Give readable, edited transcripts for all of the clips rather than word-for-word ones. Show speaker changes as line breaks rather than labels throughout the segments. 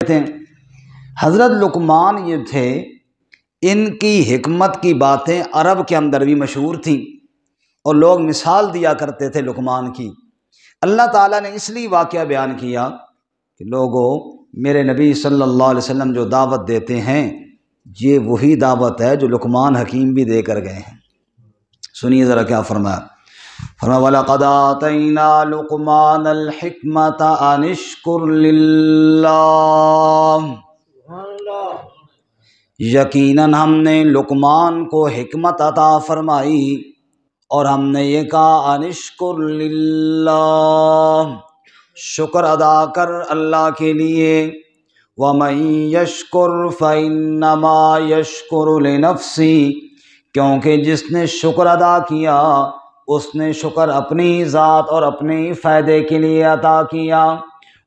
تھے حضرت لقمان یہ تھے، ان کی حکمت کی باتیں عرب کے اندر بھی مشہور تھیں اور لوگ مثال دیا کرتے تھے لقمان کی۔ اللہ تعالیٰ نے اس لیے واقعہ بیان کیا کہ لوگوں، میرے نبی صلی اللہ علیہ وسلم جو دعوت دیتے ہیں یہ وہی دعوت ہے جو لقمان حکیم بھی دے کر گئے ہیں۔ سنیے ذرا کیا فرمایا، فرمایا وَلَقَدْ آتَيْنَا لُقْمَانَ الْحِكْمَةَ أَنِ اشْكُرْ لِلَّهِ، یقیناً ہم نے لقمان کو حکمت عطا فرمائی اور ہم نے یہ کہا ان اشکر للہ، شکر ادا کر اللہ کے لیے، وَمَن يَشْكُرْ فَإِنَّمَا يَشْكُرُ لِنَفْسِهِ، کیونکہ جس نے شکر ادا کیا اس نے شکر اپنی ذات اور اپنے فائدے کے لیے عطا کیا،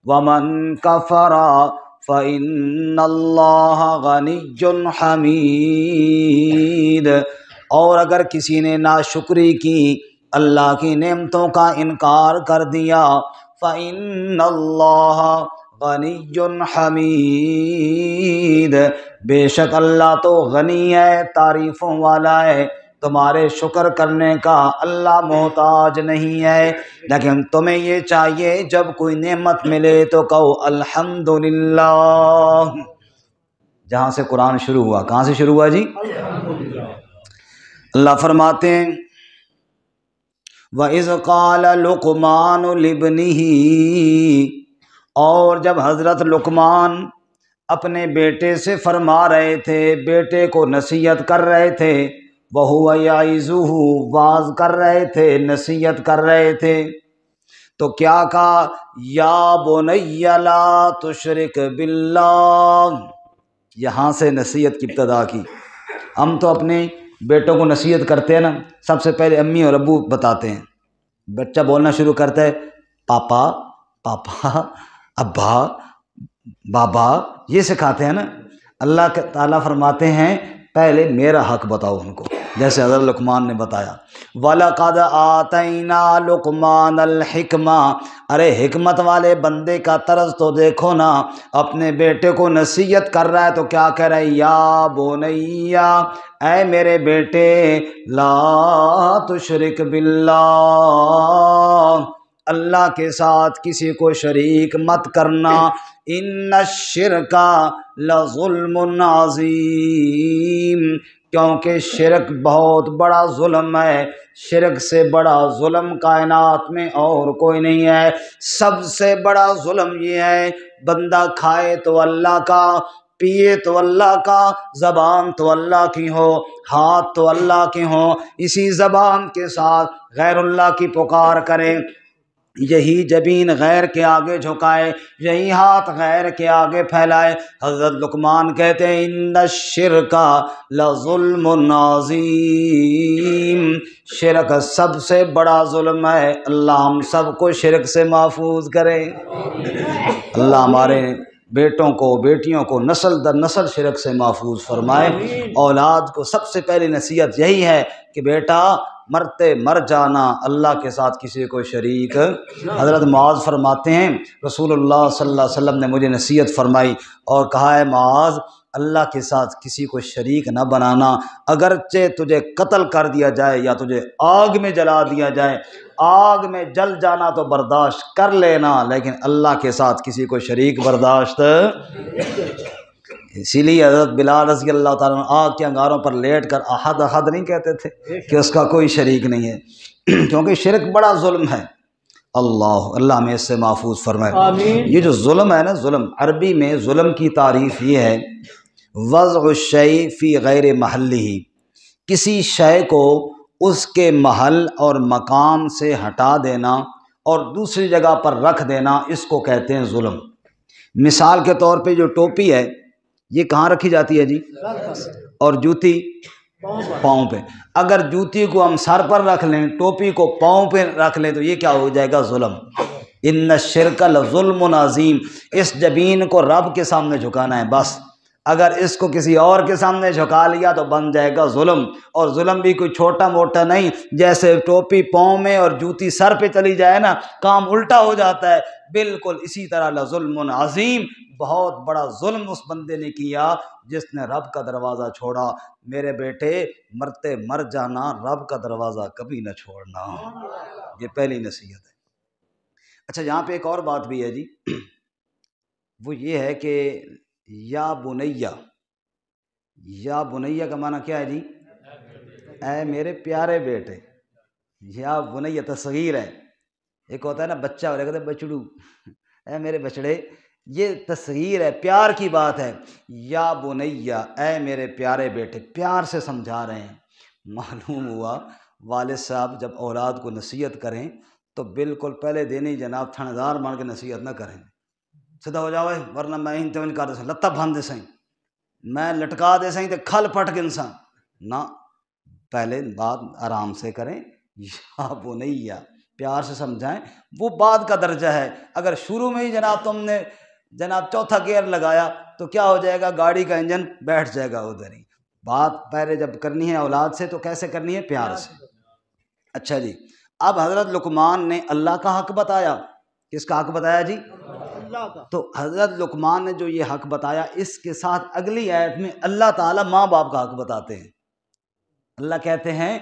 وَمَن كَفَرَ فَإِنَّ اللَّهَ غَنِيٌّ حَمِيدٌ، اور اگر کسی نے ناشکری کی، اللہ کی نعمتوں کا انکار کر دیا، فَإِنَّ اللَّهَ غَنِيٌّ حَمِيدٌ، بے شک اللہ تو غنی ہے، تعریفوں والا ہے، تمہارے شکر کرنے کا اللہ محتاج نہیں ہے، لیکن تمہیں یہ چاہیے جب کوئی نعمت ملے تو کہو الحمدللہ۔ جہاں سے قرآن شروع ہوا، کہاں سے شروع ہوا جی؟ اللہ فرماتے ہیں وَإِذْ قَالَ لُقْمَانُ لِابْنِهِ، اور جب حضرت لقمان اپنے بیٹے سے فرما رہے تھے، بیٹے کو نصیحت کر رہے تھے، وَهُوَ يَعِظُهُ، واعظ کر رہے تھے، نصیحت کر رہے تھے، تو کیا کہا یا بنی لا تشرک باللہ، یہاں سے نصیحت کی ابتدا کی۔ ہم تو اپنے بیٹوں کو نصیحت کرتے ہیں نا، سب سے پہلے امی اور ابو بتاتے ہیں، بچہ بولنا شروع کرتا ہے پاپا پاپا، ابا بابا، یہ سکھاتے ہیں نا۔ اللہ تعالیٰ فرماتے ہیں پہلے میرا حق بتاؤ ان کو، جیسے حضرت لقمان نے بتایا وَلَقَدْ آتَيْنَا لُقْمَانَ الْحِكْمَةَ، ارے حکمت والے بندے کا طرز تو دیکھو نا، اپنے بیٹے کو نصیحت کر رہا ہے تو کیا کہہ رہا ہے یا بنیا، اے میرے بیٹے، لا تشرک باللہ، اللہ کے ساتھ کسی کو شریک مت کرنا، ان الشرک لظلم عظیم، کیونکہ شرک بہت بڑا ظلم ہے، شرک سے بڑا ظلم کائنات میں اور کوئی نہیں ہے۔ سب سے بڑا ظلم یہ ہے بندہ کھائے تو اللہ کا، پیے تو اللہ کا، زبان تو اللہ کی ہو، ہاتھ تو اللہ کے ہوں، اسی زبان کے ساتھ غیر اللہ کی پکار کرے، یہی جبین غیر کے آگے جھکائے، یہی ہاتھ غیر کے آگے پھیلائے۔ حضرت لقمان کہتے ہیں ان الشرک لظلم عظیم، شرک سب سے بڑا ظلم ہے، اللہ ہم سب کو شرک سے محفوظ کرے، اللہ ہمارے بیٹوں کو بیٹیوں کو نسل در نسل شرک سے محفوظ فرمائے۔ اولاد کو سب سے پہلی نصیحت یہی ہے کہ بیٹا مرتے مر جانا، اللہ کے ساتھ کسی کو شریک۔ حضرت معاذ فرماتے ہیں رسول اللہ صلی اللہ علیہ وسلم نے مجھے نصیحت فرمائی اور کہا ہے معاذ اللہ کے ساتھ کسی کو شریک نہ بنانا، اگرچہ تجھے قتل کر دیا جائے یا تجھے آگ میں جلا دیا جائے، آگ میں جل جانا تو برداشت کر لینا، لیکن اللہ کے ساتھ کسی کو شریک برداشت۔ اسی لیے حضرت بلال رضی اللہ تعالیٰ عنہ آگ کے انگاروں پر لیٹ کر احد احد نہیں کہتے تھے کہ اس کا کوئی شریک نہیں ہے، کیونکہ شرک بڑا ظلم ہے۔ اللہ ہمیں اس سے محفوظ فرمائے۔ یہ جو ظلم ہے نا، ظلم عربی میں ظلم کی تعریف یہ ہے وضع الشیء فی غیر محلہ، کسی شے کو اس کے محل اور مقام سے ہٹا دینا اور دوسری جگہ پر رکھ دینا، اس کو کہتے ہیں ظلم۔ مثال کے طور پہ جو ٹوپی ہے یہ کہاں رکھی جاتی ہے جی؟ اور جوتی پاؤں پہ، اگر جوتی کو ہم سر پر رکھ لیں، ٹوپی کو پاؤں پہ رکھ لیں تو یہ کیا ہو جائے گا؟ ظلم۔ ان الشرک لظلم عظیم، اس جبین کو رب کے سامنے جھکانا ہے، بس اگر اس کو کسی اور کے سامنے جھکا لیا تو بن جائے گا ظلم، اور ظلم بھی کوئی چھوٹا موٹا نہیں، جیسے ٹوپی پاؤں میں اور جوتی سر پہ چلی جائے نا کام الٹا ہو جاتا ہے، بالکل اسی طرح لظلم عظیم، بہت بڑا ظلم اس بندے نے کیا جس نے رب کا دروازہ چھوڑا۔ میرے بیٹے مرتے مر جانا، رب کا دروازہ کبھی نہ چھوڑنا، یہ پہلی نصیحت ہے۔ اچھا یہاں پہ ایک اور بات بھی ہے جی، وہ یہ ہے کہ یا بنیا، یا بنیا کا معنی کیا ہے جی؟ اے میرے پیارے بیٹے، یا بنیا تصغیر ہے، ایک ہوتا ہے نا بچہ اور ایک ہوتا ہے بچڑو، اے میرے بچڑے، یہ تصغیر ہے، پیار کی بات ہے۔ یا بنیا، اے میرے پیارے بیٹے، پیار سے سمجھا رہے ہیں۔ معلوم ہوا والد صاحب جب اولاد کو نصیحت کریں تو بالکل پہلے دن ہی جناب تھندار مان کے نصیحت نہ کریں، سیدھا ہو جاؤ ورنہ میں انتظام کر دے سیں لتا بھان دے سیں، میں لٹکا دے سیں تو کھل پٹ کے انسان نہ، پہلے بات آرام سے کریں، یا بنیا پیار سے سمجھائیں، وہ بات کا درجہ ہے۔ اگر شروع میں ہی جناب تم نے جناب چوتھا گیئر لگایا تو کیا ہو جائے گا، گاڑی کا انجن بیٹھ جائے گا ادھر ہی۔ بات پہلے جب کرنی ہے اولاد سے تو کیسے کرنی ہے؟ پیار سے۔ اچھا جی، اب حضرت لقمان نے اللہ کا حق بتایا، کس کا حق بتایا جی؟ اللہ کا۔ تو حضرت لقمان نے جو یہ حق بتایا، اس کے ساتھ اگلی آیت میں اللہ تعالیٰ ماں باپ کا حق بتاتے ہیں۔ اللہ کہتے ہیں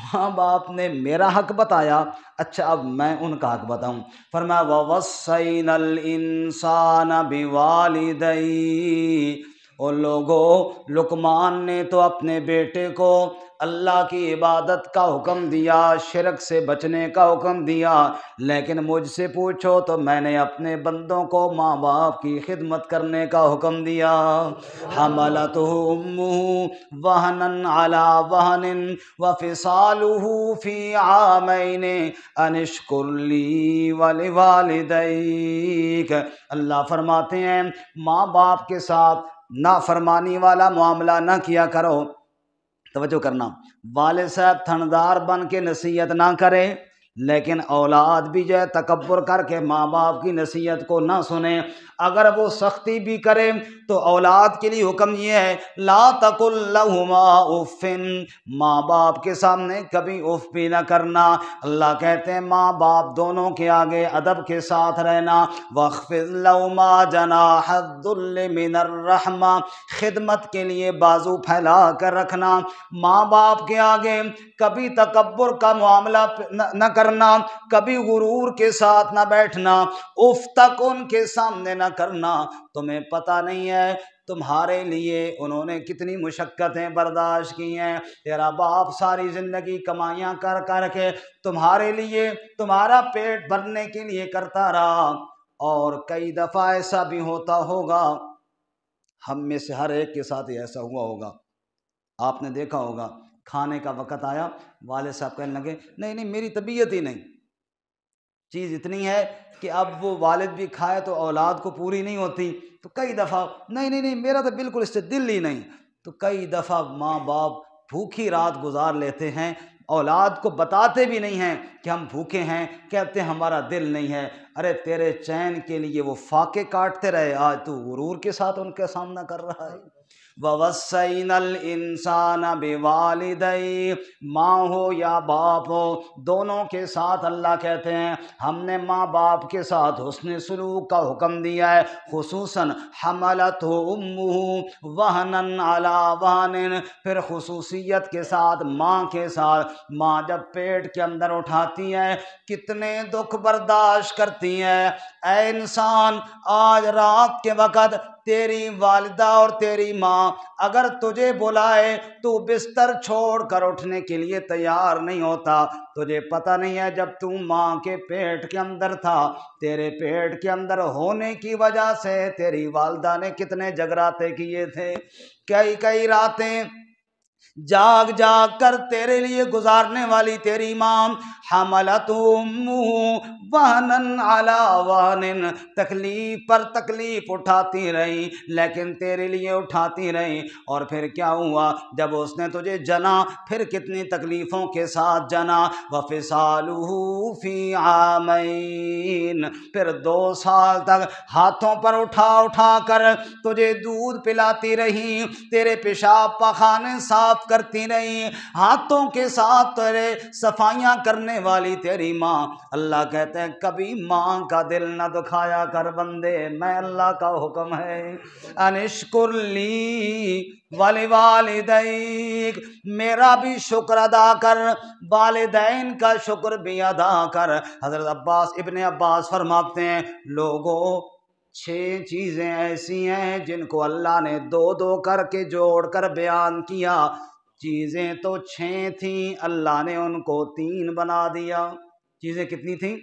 ماں باپ نے میرا حق بتایا، اچھا اب میں ان کا حق بتاؤں۔ فرمایا وَوَصَّيْنَا الْإِنسَانَ بِوَالِدَيْهِ، اور لوگوں، لقمان نے تو اپنے بیٹے کو اللہ کی عبادت کا حکم دیا، شرک سے بچنے کا حکم دیا، لیکن مجھ سے پوچھو تو میں نے اپنے بندوں کو ماں باپ کی خدمت کرنے کا حکم دیا۔ حملتہ امہ وہنا علی وہن وفصالہ فی عامین ان اشکر لی ولوالدیک۔ اللہ فرماتے ہیں ماں باپ کے ساتھ نافرمانی والا معاملہ نہ کیا کرو۔ توجہ کرنا، والد صاحب تھندار بن کے نصیحت نہ کریں، لیکن اولاد بھی جو ہے تکبر کر کے ماں باپ کی نصیحت کو نہ سنیں۔ اگر وہ سختی بھی کرے تو اولاد کے لیے حکم یہ ہے لا تقل لہما اف، ماں باپ کے سامنے کبھی اف بھی نہ کرنا۔ اللہ کہتے ہیں ماں باپ دونوں کے آگے ادب کے ساتھ رہنا۔ واخفض لہما جناح الذل من الرحمہ، خدمت کے لیے بازو پھیلا کر رکھنا۔ ماں باپ کے آگے کبھی تکبر کا معاملہ نہ کرنا، کبھی غرور کے ساتھ نہ بیٹھنا، اف تک ان کے سامنے نہ کرنا۔ تمہیں پتہ نہیں ہے تمہارے لیے انہوں نے کتنی مشقتیں برداشت کی ہیں، تیرا باپ ساری زندگی کمائیاں کر کر کے تمہارے لیے، تمہارا پیٹ بھرنے کے لیے کرتا رہا، اور کئی دفعہ ایسا بھی ہوتا ہوگا، ہم میں سے ہر ایک کے ساتھ ہی ایسا ہوا ہوگا، آپ نے دیکھا ہوگا کھانے کا وقت آیا، والد صاحب کہنے لگے نہیں نہیں میری طبیعت ہی نہیں، چیز اتنی ہے کہ اب وہ والد بھی کھائے تو اولاد کو پوری نہیں ہوتی، تو کئی دفعہ نہیں نہیں نہیں میرا تو بالکل اس سے دل ہی نہیں، تو کئی دفعہ ماں باپ بھوکی رات گزار لیتے ہیں، اولاد کو بتاتے بھی نہیں ہیں کہ ہم بھوکے ہیں، کہتے ہیں ہمارا دل نہیں ہے۔ ارے تیرے چین کے لیے وہ فاقے کاٹتے رہے، آج تو غرور کے ساتھ ان کا سامنا کر رہا ہے۔ وَوَصَّيْنَا الْإِنسَانَ بِوَالِدَيْهِ، ماں ہو یا باپ ہو، دونوں کے ساتھ اللہ کہتے ہیں ہم نے ماں باپ کے ساتھ حسن سلوک کا حکم دیا ہے، خصوصاً حملتہ امہ وہنا علی وہن، پھر خصوصیت کے ساتھ ماں کے ساتھ، ماں جب پیٹ کے اندر اٹھاتی ہے کتنے دکھ برداشت کرتی ہیں۔ اے انسان، آج رات کے وقت تیری والدہ اور تیری ماں اگر تجھے بلائے تو بستر چھوڑ کر اٹھنے کے لیے تیار نہیں ہوتا۔ تجھے پتہ نہیں ہے جب تو ماں کے پیٹ کے اندر تھا، تیرے پیٹ کے اندر ہونے کی وجہ سے تیری والدہ نے کتنے جگراتے کیے تھے، کئی راتیں جاگ جاگ کر تیرے لیے گزارنے والی تیری ماں، حملت وہنن علی وہن، تکلیف پر تکلیف اٹھاتی رہی لیکن تیرے لیے اٹھاتی رہی۔ اور پھر کیا ہوا جب اس نے تجھے جنا، پھر کتنی تکلیفوں کے ساتھ جنا، وفصالہ فی عامین، پھر 2 سال تک ہاتھوں پر اٹھا اٹھا کر تجھے دودھ پلاتی رہی، تیرے پیشاب پخانے صاف کرتی رہی، ہاتھوں کے ساتھ تیرے صفائیاں کرنے والی تیری ماں۔ اللہ کہتے ہیں کبھی ماں کا دل نہ دکھایا کر بندے، میں اللہ کا حکم ہے، انشکر لی ولوالدیک، میرا بھی شکر ادا کر، والدین کا شکر بھی ادا کر۔ حضرت ابن عباس فرماتے ہیں لوگوں 6 چیزیں ایسی ہیں جن کو اللہ نے 2 کر کے جوڑ کر بیان کیا، چیزیں تو 6 تھیں، اللہ نے ان کو 3 بنا دیا۔ چیزیں کتنی تھیں؟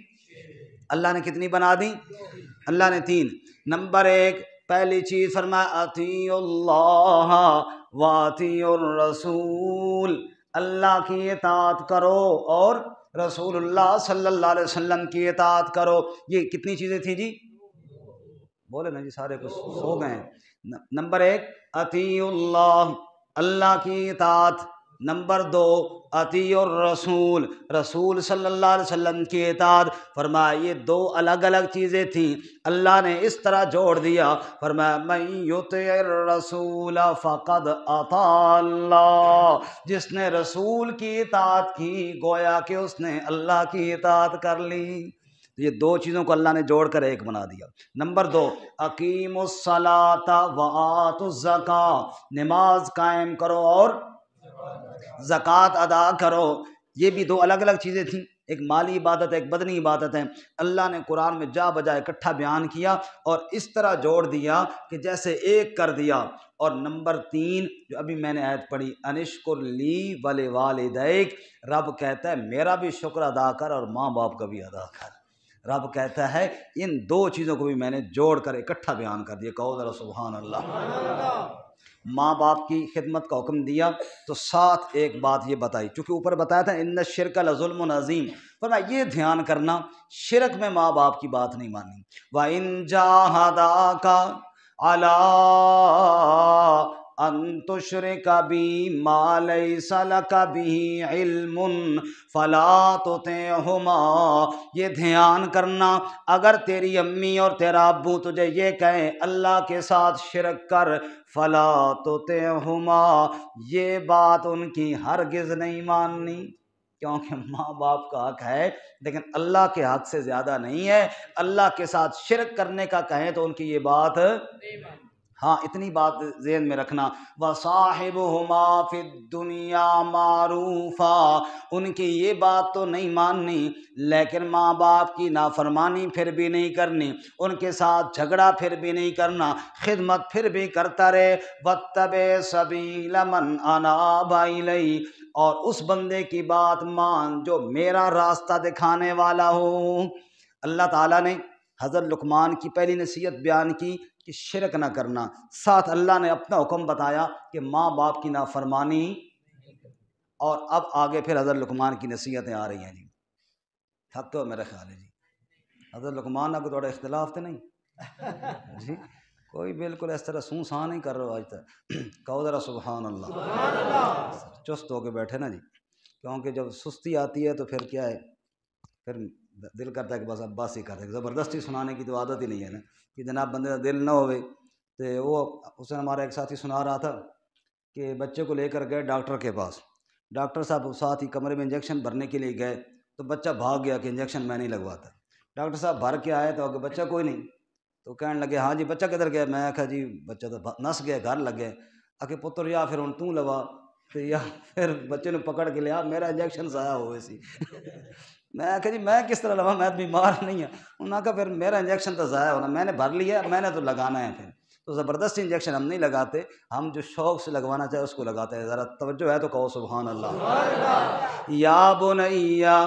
اللہ نے کتنی بنا دی؟ اللہ نے 3۔ نمبر 1، پہلی چیز فرمایا اطیعوا اللہ واطیعوا الرسول، اللہ کی اطاعت کرو اور رسول اللہ صلی اللہ علیہ وسلم کی اطاعت کرو۔ یہ کتنی چیزیں تھیں جی؟ بولے نا جی، سارے کچھ سو گئے ہیں۔ نمبر 1 اطیعوا اللہ، اللہ کی اطاعت۔ نمبر 2 اطیعوا الرسول، رسول صلی اللہ علیہ وسلم کی اطاعت۔ فرمایا یہ 2 الگ الگ چیزیں تھیں، اللہ نے اس طرح جوڑ دیا، فرمایا من یطع الرسول فقد اطاع اللہ، جس نے رسول کی اطاعت کی گویا کہ اس نے اللہ کی اطاعت کر لی۔ یہ 2 چیزوں کو اللہ نے جوڑ کر ایک بنا دیا۔ نمبر 2 اقیموا الصلاۃ وآتوا الزکاۃ، نماز قائم کرو اور زکوٰۃ ادا کرو۔ یہ بھی 2 الگ الگ چیزیں تھیں، ایک مالی عبادت ہے، ایک بدنی عبادت ہے۔ اللہ نے قرآن میں جا بجا اکٹھا بیان کیا اور اس طرح جوڑ دیا کہ جیسے ایک کر دیا۔ اور نمبر 3 جو ابھی میں نے آیت پڑھی، انشکر لی ولوالدیک، رب کہتا ہے میرا بھی شکر ادا کر اور ماں باپ کا بھی ادا کر۔ رب کہتا ہے ان 2 چیزوں کو بھی میں نے جوڑ کر اکٹھا بیان کر دیا۔ کہو ذرا سبحان اللہ۔ ماں باپ کی خدمت کا حکم دیا تو ساتھ ایک بات یہ بتائی، چونکہ اوپر بتایا تھا ان الشرک لظلم عظیم، فرمایا یہ دھیان کرنا شرک میں ماں باپ کی بات نہیں ماننی۔ وَإِن جَاهَدَاكَ عَلَىٰ أَن تُشْرِكَ بِي مَا لَيْسَ لَكَ بِهِ عِلْمٌ فَلَا تُطِعْهُمَا، یہ دھیان کرنا اگر تیری امی اور تیرا ابو تجھے یہ کہیں اللہ کے ساتھ شرک کر، فَلَا تُطِعْهُمَا، یہ بات ان کی ہرگز نہیں ماننی، کیونکہ ماں باپ کا حق ہے لیکن اللہ کے حق سے زیادہ نہیں ہے۔ اللہ کے ساتھ شرک کرنے کا کہیں تو ان کی یہ بات نہیں ماننی۔ ہاں اتنی بات ذہن میں رکھنا، وَصَاحِبُهُمَا فِي الدُّنْيَا مَعْرُوفًا، ان کی یہ بات تو نہیں ماننی لیکن ماں باپ کی نافرمانی پھر بھی نہیں کرنی، ان کے ساتھ جھگڑا پھر بھی نہیں کرنا، خدمت پھر بھی کرتا رہے۔ وَاتَّبِعْ سَبِيلَ مَنْ أَنَابَ إِلَيَّ، اور اس بندے کی بات مان جو میرا راستہ دکھانے والا ہو۔ اللہ تعالیٰ نے حضرت لقمان کی پہلی نصیحت بیان کی کہ شرک نہ کرنا، ساتھ اللہ نے اپنا حکم بتایا کہ ماں باپ کی نافرمانی، اور اب آگے پھر حضرت لقمان کی نصیحتیں آ رہی ہیں جی۔ تھک تو میرا خیال ہے جی حضرت لقمان کو تھوڑا اختلاف تو نہیں جی؟ کوئی بالکل اس طرح سوں ساں نہیں کر رہا آج تک، کہو ذرا سبحان اللہ۔ چست ہو کے بیٹھے نا جی، کیونکہ جب سستی آتی ہے تو پھر کیا ہے، پھر دل کرتا ہے کہ بس اب بس ہی کرتے، زبردستی سنانے کی تو عادت ہی نہیں ہے نا، کہ جناب بندے کا دل نہ ہوئے۔ تو وہ اس نے ہمارا ایک ساتھی سنا رہا تھا کہ بچے کو لے کر گئے ڈاکٹر کے پاس، ڈاکٹر صاحب ساتھ ہی کمرے میں انجیکشن بھرنے کے لیے گئے تو بچہ بھاگ گیا کہ انجیکشن میں نہیں لگواتا۔ ڈاکٹر صاحب بھر کے آئے تو بچہ کوئی نہیں، تو کہنے لگے ہاں جی بچہ کدھر گیا؟ میں کہا جی بچہ تو نس گیا، گھر لگ گئے۔ کہ پتر یا پھر ہوں تو لوا، یا پھر بچے نے پکڑ کے لیا میرا انجیکشن ضائع ہوئے سی۔ میں کہا جی میں کس طرح لوا، میں بیمار نہیں ہوں۔ انہوں نے کہا پھر میرا انجیکشن تو ضائع ہونا، میں نے بھر لیا، میں نے تو لگانا ہے۔ پھر تو زبردستی انجیکشن ہم نہیں لگاتے، ہم جو شوق سے لگوانا چاہے اس کو لگاتے ہیں۔ ذرا توجہ ہے تو کہو سبحان اللہ۔ یا بنیا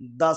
10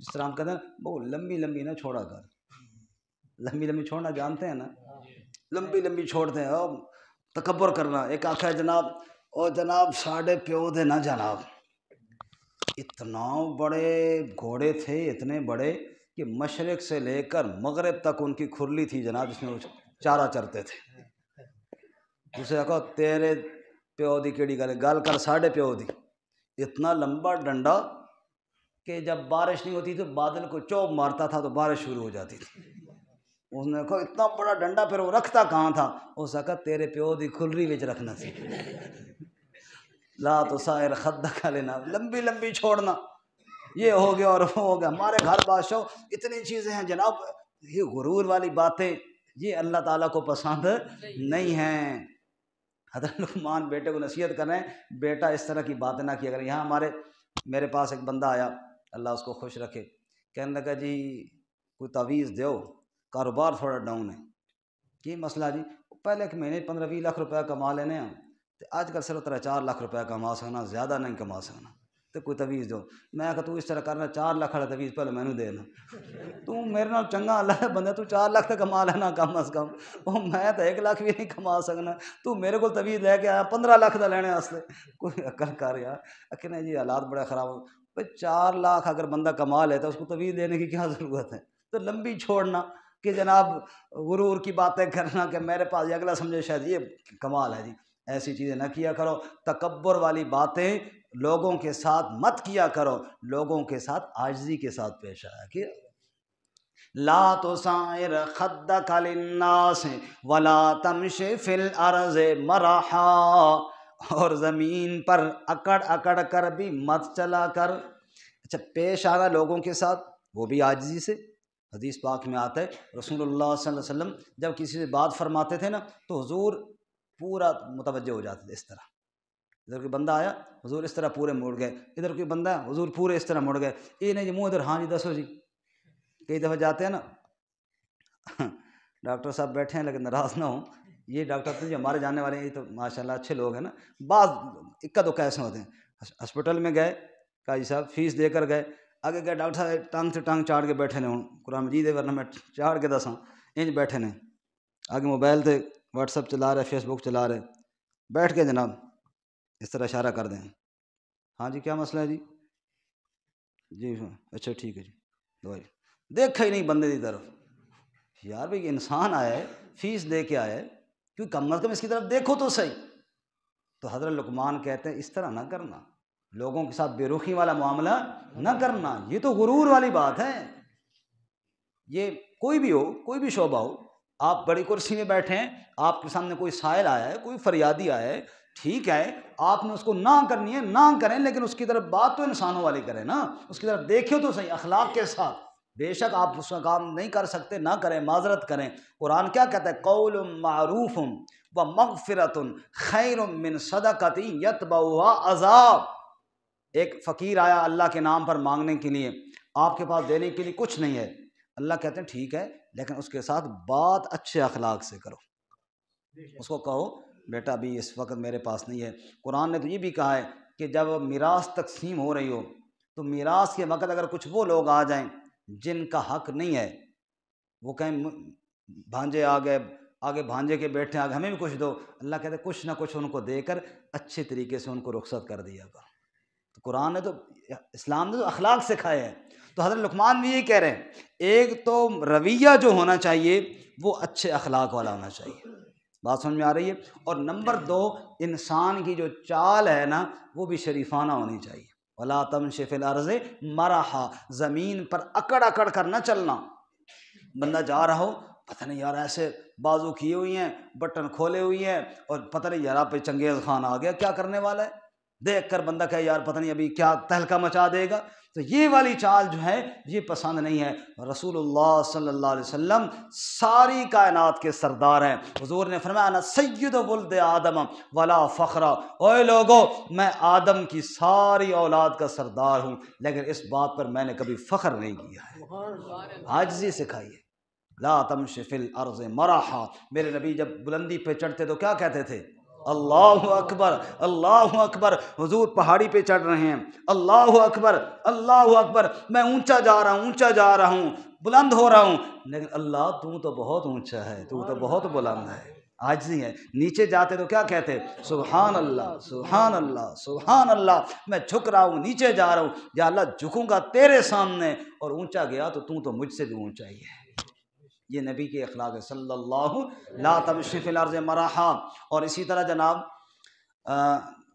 جس طرح ہم کہتے ہیں وہ لمبی لمبی نہ چھوڑا کر، لمبی لمبی چھوڑنا جانتے ہیں نا، لمبی لمبی چھوڑتے ہیں اور تکبر کرنا۔ ایک آخر ہے جناب، اور جناب ساڑھے پیو دے نہ جناب، اتنا بڑے گھوڑے تھے، اتنے بڑے کہ مشرق سے لے کر مغرب تک ان کی کھرلی تھی جناب، جس میں وہ چارہ چرتے تھے۔ دوسرے کہو تیرے پیو دی کیڑی گل کر ساڑھے پیو دی، اتنا لمبا ڈنڈا کہ جب بارش نہیں ہوتی تو بادل کو چوب مارتا تھا تو بارش شروع ہو جاتی تھی۔ اس نے کہا اتنا بڑا ڈنڈا، پھر وہ رکھتا کہاں تھا؟ اس نے کہا تیرے پیو دی کھلری وچ رکھنا سی۔ لا تصائر خدک علینا، لمبی لمبی چھوڑنا، یہ ہو گیا اور وہ ہو گیا۔ ہمارے گھر بادشاہ اتنی چیزیں ہیں جناب، یہ غرور والی باتیں یہ اللہ تعالیٰ کو پسند نہیں ہیں۔ حضرت لقمان بیٹے کو نصیحت کر رہے ہیں، بیٹا اس طرح کی باتیں نہ کیا کریں۔ یہاں میرے پاس ایک بندہ آیا، اللہ اس کو خوش رکھے، کہنے لگا جی کوئی تعویذ دیو، کاروبار تھوڑا ڈاؤن ہے۔ کی مسئلہ جی؟ پہلے ایک مہینے 15-20 لاکھ روپے کما لینے ہیں، تو آج کل صرف 3-4 لاکھ روپے کما سکنا، زیادہ نہیں کما سکنا، تو کوئی تعویذ دو۔ میں کہا تو اس طرح کرنا، 4 لاکھ والا تعویذ پہلے مینوں دینا، تو میرے نال چنگا اللہ بندہ، تو 4 لاکھ تک کما لینا کم از کم، وہ میں تو 1 لاکھ بھی نہیں کما سکنا، تو میرے کو تعویذ لے کے آیا 15 لاکھ کا لینے واسطے، کوئی عقل کر یار۔ کہ جی حالات بڑے خراب ہو، بھائی 4 لاکھ اگر بندہ کما لیتا اس کو تعویذ دینے کی کیا ضرورت ہے؟ تو لمبی چھوڑنا کہ جناب غرور کی باتیں کرنا کہ میرے پاس یہ، اگلا سمجھے شاید یہ کمال ہے جی، ایسی چیزیں نہ کیا کرو۔ تکبر والی باتیں لوگوں کے ساتھ مت کیا کرو، لوگوں کے ساتھ عاجزی کے ساتھ پیش آیا کہ لا تصائر خدک للناس ولا تمشی فی الارض مرحا، اور زمین پر اکڑ اکڑ کر بھی مت چلا کر۔ اچھا، پیش آنا لوگوں کے ساتھ وہ بھی عاجزی سے۔ حدیث پاک میں آتا ہے رسول اللہ صلی اللہ علیہ وسلم جب کسی سے بات فرماتے تھے نا تو حضور پورا متوجہ ہو جاتے تھے، اس طرح ادھر کوئی بندہ آیا حضور اس طرح پورے مڑ گئے، ادھر کوئی بندہ حضور پورے اس طرح مڑ گئے، یہ نہیں جی منہ ادھر، ہاں جی دسو جی۔ کئی دفعہ جاتے ہیں نا ڈاکٹر صاحب بیٹھے ہیں لیکن ناراض نہ ہوں، یہ ڈاکٹر تو جی ہمارے جاننے والے ہیں، یہ تو ماشاء اللہ اچھے لوگ ہیں نا، بعض اکا دکا ایسے ہوتے ہیں۔ ہسپتال میں گئے، قاضی صاحب فیس دے کر گئے، آگے گئے ڈاکٹر صاحب ٹانگ سے ٹانگ چاڑ کے بیٹھے نے، ہوں قرآن مجید ہے ورنہ میں چاڑ کے دساں، انج بیٹھے نے، آگے موبائل تے واٹس ایپ چلا رہے، فیس بک چلا رہے، بیٹھ کے جناب اس طرح اشارہ کر دیں، ہاں جی کیا مسئلہ ہے جی؟ جی اچھا ٹھیک ہے جی، دوائی دیکھا ہی نہیں بندے کی طرف۔ یار بھائی انسان آیا ہے، فیس دے کے آیا ہے، کیوں کم از کم اس کی طرف دیکھو تو صحیح۔ تو حضرت لقمان کہتے ہیں اس طرح نہ کرنا، لوگوں کے ساتھ بے رخی والا معاملہ نہ کرنا، یہ تو غرور والی بات ہے۔ یہ کوئی بھی ہو، کوئی بھی شعبہ ہو، آپ بڑی کرسی میں بیٹھے ہیں، آپ کے سامنے کوئی سائل آیا ہے، کوئی فریادی آیا ہے، ٹھیک ہے آپ نے اس کو نہ کرنی ہے نہ کریں، لیکن اس کی طرف بات تو انسانوں والی کریں نا، اس کی طرف دیکھو تو صحیح اخلاق کے ساتھ۔ بے شک آپ اس کا کام نہیں کر سکتے، نہ کریں، معذرت کریں۔ قرآن کیا کہتا ہے؟ قول معروف ومغفرۃ خیر من صدقۃ یتبعها عذاب۔ ایک فقیر آیا اللہ کے نام پر مانگنے کے لیے، آپ کے پاس دینے کے لیے کچھ نہیں ہے، اللہ کہتے ہیں ٹھیک ہے لیکن اس کے ساتھ بات اچھے اخلاق سے کرو، اس کو کہو بیٹا ابھی اس وقت میرے پاس نہیں ہے۔ قرآن نے تو یہ بھی کہا ہے کہ جب میراث تقسیم ہو رہی ہو تو میراث کے وقت اگر کچھ وہ لوگ آ جائیں جن کا حق نہیں ہے، وہ کہیں بھانجے آ گئے، آگے بھانجے کے بیٹھے آگے ہمیں بھی کچھ دو، اللہ کہتے ہیں کچھ نہ کچھ ان کو دے کر اچھے طریقے سے ان کو رخصت کر دیا کرو۔ تو قرآن نے تو، اسلام نے تو اخلاق سکھائے ہیں۔ تو حضرت لقمان بھی یہی کہہ رہے ہیں، ایک تو رویہ جو ہونا چاہیے وہ اچھے اخلاق والا ہونا چاہیے، بات سمجھ میں آ رہی ہے؟ اور نمبر 2، انسان کی جو چال ہے نا وہ بھی شریفانہ ہونی چاہیے۔ وَلَا تَمْشِ فِي الْأَرْضِ مَرَحًا، زمین پر اکڑ اکڑ کر نہ چلنا۔ بندہ جا رہا ہو، پتہ نہیں یار ایسے بازو کیے ہوئی ہیں، بٹن کھولے ہوئی ہیں، اور پتہ نہیں یار آپ پہ چنگیز خان آ گیا، کیا کرنے والا ہے؟ دیکھ کر بندہ کہے یار پتہ نہیں ابھی کیا تہلکہ مچا دے گا۔ تو یہ والی چال جو ہے یہ پسند نہیں ہے۔ رسول اللہ صلی اللہ علیہ وسلم ساری کائنات کے سردار ہیں، حضور نے فرمایا انا سید ولد آدم ولا فخر، اوے لوگو میں آدم کی ساری اولاد کا سردار ہوں، لیکن اس بات پر میں نے کبھی فخر نہیں کیا ہے، عاجزی سکھائیے۔ لا تمشی فی الارض مرحا، میرے نبی جب بلندی پہ چڑھتے تو کیا کہتے تھے؟ اللہ اکبر اللہ اکبر. حضور پہاڑی پہ چڑھ رہے ہیں. اللہ اکبر اللہ اکبر. میں اونچا جا رہا ہوں اونچا جا رہا ہوں بلند ہو رہا ہوں, لیکن اللہ تو بہت اونچا ہے, تو بہت بلند ہے. عاجزی ہے. نیچے جاتے تو کیا کہتے, سبحان اللہ سبحان اللہ سبحان اللہ. میں جھک رہا ہوں نیچے جا رہا ہوں, یا اللہ جھکوں گا تیرے سامنے, اور اونچا گیا تو مجھ سے بھی اونچا ہی ہے. یہ نبی کے اخلاق ہے صلی اللہ. لا تمشی فی الارض مرحا. اور اسی طرح جناب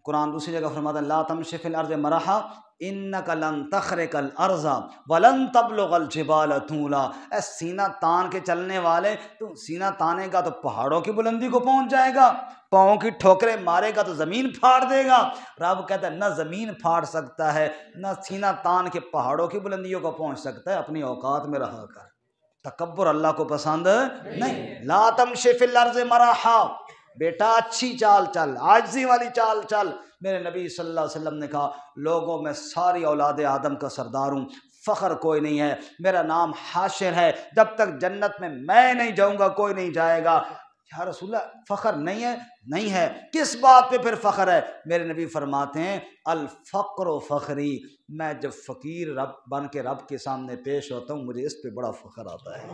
قرآن دوسری جگہ فرماتا ہے لا تمشی فی الارض مرحا انک لن تخرق الارض ولن تبلغ الجبال طولا. اے سینہ تان کے چلنے والے, تو سینہ تانے گا تو پہاڑوں کی بلندی کو پہنچ جائے گا, پاؤں کی ٹھوکریں مارے گا تو زمین پھاڑ دے گا. رب کہتا ہے نہ زمین پھاڑ سکتا ہے نہ سینہ تان کے پہاڑوں کی بلندیوں کو پہنچ سکتا ہے. اپنی اوقات میں رہا کر. تکبر اللہ کو پسند نہیں. لا تمشی فی الارض مرحا, بیٹا اچھی چال چل, عاجزی والی چال چل. میرے نبی صلی اللہ علیہ وسلم نے کہا لوگوں میں ساری اولاد آدم کا سردار ہوں, فخر کوئی نہیں ہے, میرا نام حاشر ہے, جب تک جنت میں نہیں جاؤں گا کوئی نہیں جائے گا. یا رسول اللہ فخر نہیں ہے, نہیں ہے, کس بات پہ پھر فخر ہے؟ میرے نبی فرماتے ہیں الفقر و فخری, میں جب فقیر رب بن کے رب کے سامنے پیش ہوتا ہوں مجھے اس پہ بڑا فخر آتا ہے.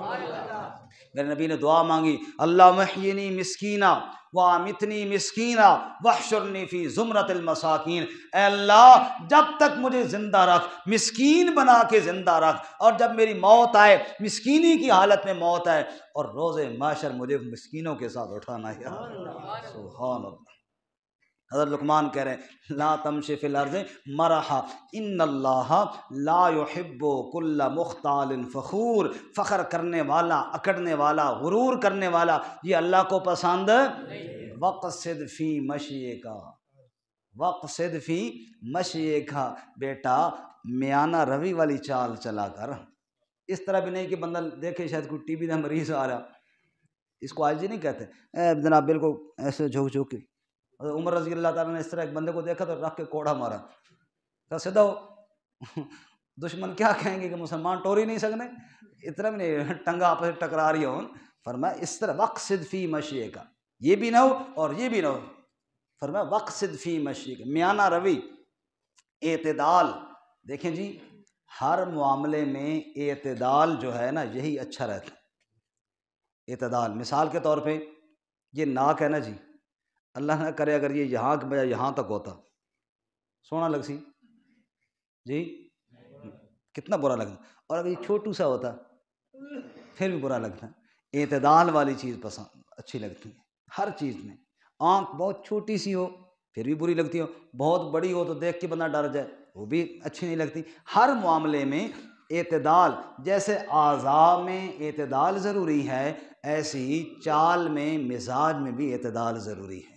میرے نبی نے دعا مانگی اللہ محیینی مسکینہ وامتنی مسکینہ واحشرنی فی زمرۃ المساکین. اے اللہ جب تک مجھے زندہ رکھ, مسکین بنا کے زندہ رکھ, اور جب میری موت آئے مسکینی کی حالت میں موت آئے, اور روز محشر مجھے مسکینوں کے ساتھ اٹھانا ہے. سبحان اللہ. حضرت لقمان کہہ رہے ہیں لا تمشی فی الارض مرحا ان اللہ لا یحب کل مختال فخور. فخر کرنے والا, اکڑنے والا, غرور کرنے والا یہ اللہ کو پسند. وقصد فی مشیک, وقصد فی مشیک, بیٹا میانہ روی والی چال چلا کر. اس طرح بھی نہیں کہ بندہ دیکھے شاید کوئی ٹی بی کا مریض آ رہا, اس کو عاجزی نہیں کہتے جناب, بالکل ایسے جھک جھک کے. عمر رضی اللہ تعالیٰ نے اس طرح ایک بندے کو دیکھا تو رکھ کے کوڑا مارا, کہا سیدھا ہو, دشمن کیا کہیں گے کہ مسلمان ٹور ہی نہیں سکنے, اتنا بھی نہیں ٹنگا آپس میں ٹکرا رہی ہو. فرمایا اس طرح وقصد فی مشیک, یہ بھی نہ ہو اور یہ بھی نہ ہو. فرمایا وقصد فی مشیک, میانہ روی, اعتدال. دیکھیں جی ہر معاملے میں اعتدال جو ہے نا یہی اچھا رہتا ہے. اعتدال مثال کے طور پہ یہ ناک ہے نا جی, اللہ نہ کرے اگر یہ یہاں کے بجائے یہاں تک ہوتا, سونا لگ سی جی, کتنا برا لگتا. اور اگر یہ چھوٹو سا ہوتا پھر بھی برا لگتا. اعتدال والی چیز پسند اچھی لگتی ہے ہر چیز میں. آنکھ بہت چھوٹی سی ہو پھر بھی بری لگتی ہو, بہت بڑی ہو تو دیکھ کے بندہ ڈر جائے وہ بھی اچھی نہیں لگتی. ہر معاملے میں اعتدال, جیسے اعضاء میں اعتدال ضروری ہے ایسے ہی چال میں مزاج میں بھی اعتدال ضروری ہے.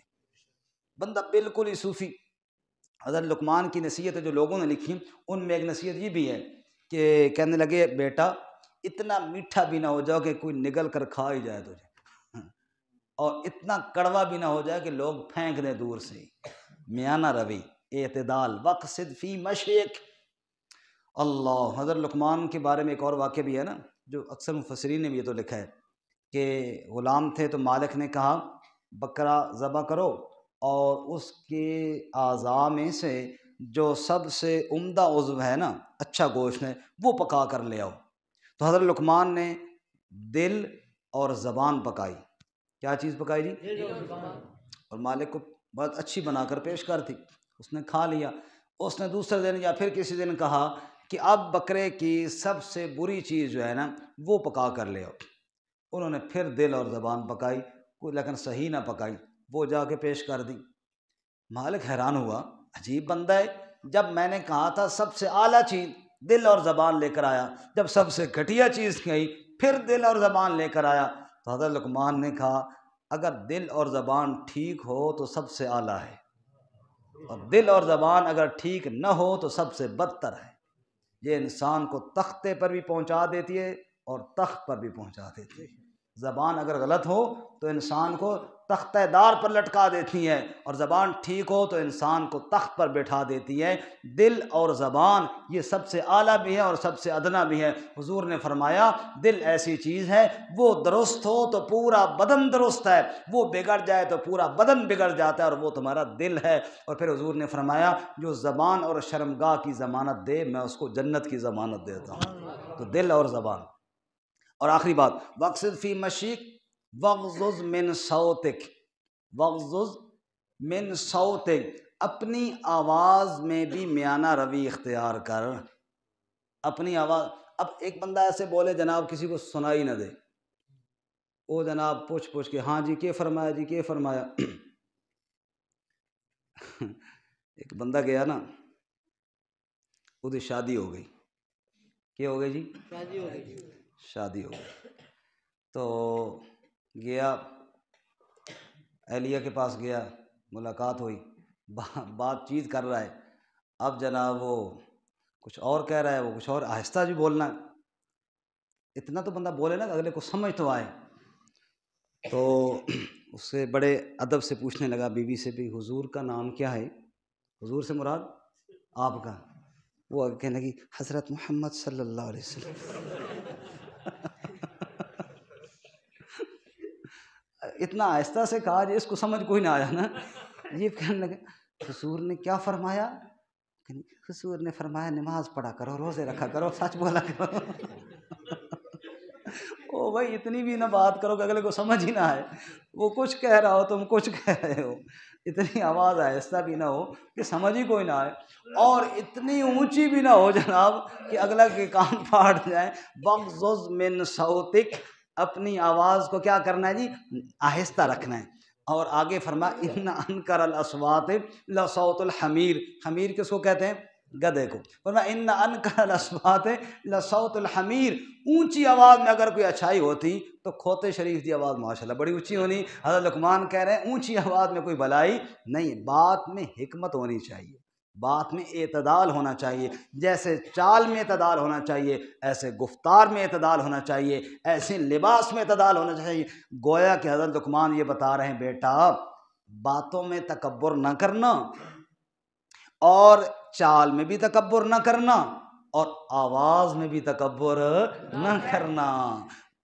بندہ بالکل ہی صوفی. حضرت لقمان کی نصیحت جو لوگوں نے لکھی ان میں ایک نصیحت یہ بھی ہے کہ کہنے لگے بیٹا اتنا میٹھا بھی نہ ہو جاؤ کہ کوئی نگل کر کھا ہی جائے تجھے, اور اتنا کڑوا بھی نہ ہو جائے کہ لوگ پھینک دیں دور سے. میانہ روی, اعتدال. وقصد فی مشیک. اللہ. حضرت لقمان کے بارے میں ایک اور واقعہ بھی ہے نا جو اکثر مفسرین نے بھی یہ تو لکھا ہے کہ غلام تھے تو مالک نے کہا بکرا ذبح کرو اور اس کے اعضاء میں سے جو سب سے عمدہ عضو ہے نا, اچھا گوشت ہے, وہ پکا کر لے آؤ. تو حضرت لقمان نے دل اور زبان پکائی. کیا چیز پکائی جی؟ اور مالک کو بہت اچھی بنا کر پیش کر تھی, اس نے کھا لیا. اس نے دوسرے دن یا پھر کسی دن کہا کہ اب بکرے کی سب سے بری چیز جو ہے نا وہ پکا کر لے آؤ. انہوں نے پھر دل اور زبان پکائی, کوئی لیکن صحیح نہ پکائی, وہ جا کے پیش کر دی. مالک حیران ہوا, عجیب بندہ ہے, جب میں نے کہا تھا سب سے اعلیٰ چیز دل اور زبان لے کر آیا, جب سب سے گھٹیا چیز کہی پھر دل اور زبان لے کر آیا. تو حضرت لقمان نے کہا اگر دل اور زبان ٹھیک ہو تو سب سے اعلیٰ ہے, اور دل اور زبان اگر ٹھیک نہ ہو تو سب سے بدتر ہے. یہ انسان کو تختے پر بھی پہنچا دیتی ہے اور تخت پر بھی پہنچا دیتی ہے. زبان اگر غلط ہو تو انسان کو تختہ دار پر لٹکا دیتی ہے، اور زبان ٹھیک ہو تو انسان کو تخت پر بٹھا دیتی ہے۔ دل اور زبان یہ سب سے اعلیٰ بھی ہے اور سب سے ادنا بھی ہے۔ حضور نے فرمایا دل ایسی چیز ہے، وہ درست ہو تو پورا بدن درست ہے، وہ بگڑ جائے تو پورا بدن بگڑ جاتا ہے، اور وہ تمہارا دل ہے۔ اور پھر حضور نے فرمایا جو زبان اور شرمگاہ کی ضمانت دے میں اس کو جنت کی ضمانت دیتا ہوں۔ تو دل اور زبان۔ اور آخری بات، وقصد فی مشیک وغضض من صوتک، وغضض من صوتک، اپنی آواز میں بھی میانہ روی اختیار کر۔ اپنی آواز، اب ایک بندہ ایسے بولے جناب کسی کو سنائی نہ دے، وہ جناب پوچھ کے ہاں جی کیا فرمایا جی کیا فرمایا۔ ایک بندہ گیا نا، اس کی شادی ہو گئی۔ کیا ہو گئی جی؟ شادی ہو گئی۔ شادی ہو گئی تو گیا اہلیہ کے پاس، گیا ملاقات ہوئی، بات چیت کر رہا ہے۔ اب جناب وہ کچھ اور کہہ رہا ہے، وہ کچھ اور، آہستہ بھی بولنا ہے، اتنا تو بندہ بولے نا کہ اگلے کو سمجھ تو آئے۔ تو اس سے بڑے ادب سے پوچھنے لگا بیوی سے بھی حضور کا نام کیا ہے؟ حضور سے مراد آپ کا؟ وہ کہنے لگی حضرت محمد صلی اللہ علیہ وسلم۔ اتنا آہستہ سے کہا جی اس کو سمجھ کوئی نہ آیا نا۔ یہ کہنے لگے حضور نے کیا فرمایا؟ حضور نے فرمایا نماز پڑھا کرو، روزے رکھا کرو، سچ بولا کرو۔ او بھائی اتنی بھی نہ بات کرو کہ اگلے کو سمجھ ہی نہ آئے، وہ کچھ کہہ رہا ہو تم کچھ کہہ رہے ہو، اتنی آواز آہستہ بھی نہ ہو کہ سمجھ ہی کوئی نہ آئے، اور اتنی اونچی بھی نہ ہو جناب کہ اگلا کے کان پھاٹ جائیں۔ وغضض من صوتک، اپنی آواز کو کیا کرنا ہے جی؟ آہستہ رکھنا ہے۔ اور آگے فرمایا ان انکر الاصوات لصوت الحمیر، حمیر کس کو کہتے ہیں؟ گدھے کو۔ فرمایا ان انکر الاصوات لصوت الحمیر، اونچی آواز میں اگر کوئی اچھائی ہوتی تو کھوتے شریف کی آواز ماشاءاللہ بڑی اونچی ہونی۔ حضرت لقمان کہہ رہے ہیں اونچی آواز میں کوئی بھلائی نہیں، بات میں حکمت ہونی چاہیے، بات میں اعتدال ہونا چاہیے، جیسے چال میں اعتدال ہونا چاہیے ایسے گفتار میں اعتدال ہونا چاہیے، ایسے لباس میں اعتدال ہونا چاہیے۔ گویا کہ حضرت لقمان یہ بتا رہے ہیں بیٹا باتوں میں تکبر نہ کرنا، اور چال میں بھی تکبر نہ کرنا، اور آواز میں بھی تکبر نہ کرنا۔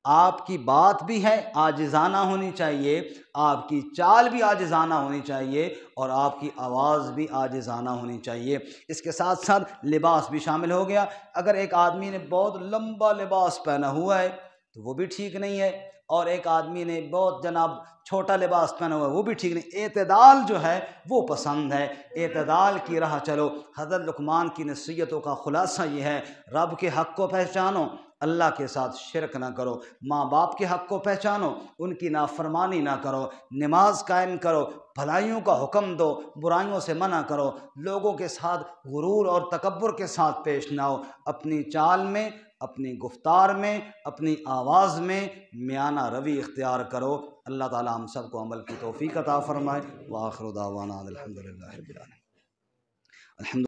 آپ کی بات بھی ہے عاجزانہ ہونی چاہیے، آپ کی چال بھی عاجزانہ ہونی چاہیے، اور آپ کی آواز بھی عاجزانہ ہونی چاہیے۔ اس کے ساتھ ساتھ لباس بھی شامل ہو گیا۔ اگر ایک آدمی نے بہت لمبا لباس پہنا ہوا ہے تو وہ بھی ٹھیک نہیں ہے، اور ایک آدمی نے بہت جناب چھوٹا لباس پہنا ہوا ہے وہ بھی ٹھیک نہیں۔ اعتدال جو ہے وہ پسند ہے، اعتدال کی راہ چلو۔ حضرت لقمان کی نصیحتوں کا خلاصہ یہ ہے رب کے حق کو پہچانو، اللہ کے ساتھ شرک نہ کرو، ماں باپ کے حق کو پہچانو، ان کی نافرمانی نہ کرو، نماز قائم کرو، بھلائیوں کا حکم دو، برائیوں سے منع کرو، لوگوں کے ساتھ غرور اور تکبر کے ساتھ پیش نہ ہو، اپنی چال میں، اپنی گفتار میں، اپنی آواز میں میانہ روی اختیار کرو۔ اللہ تعالی ہم سب کو عمل کی توفیق عطا فرمائے۔ وآخر دعوانا الحمدللہ رب العالمین۔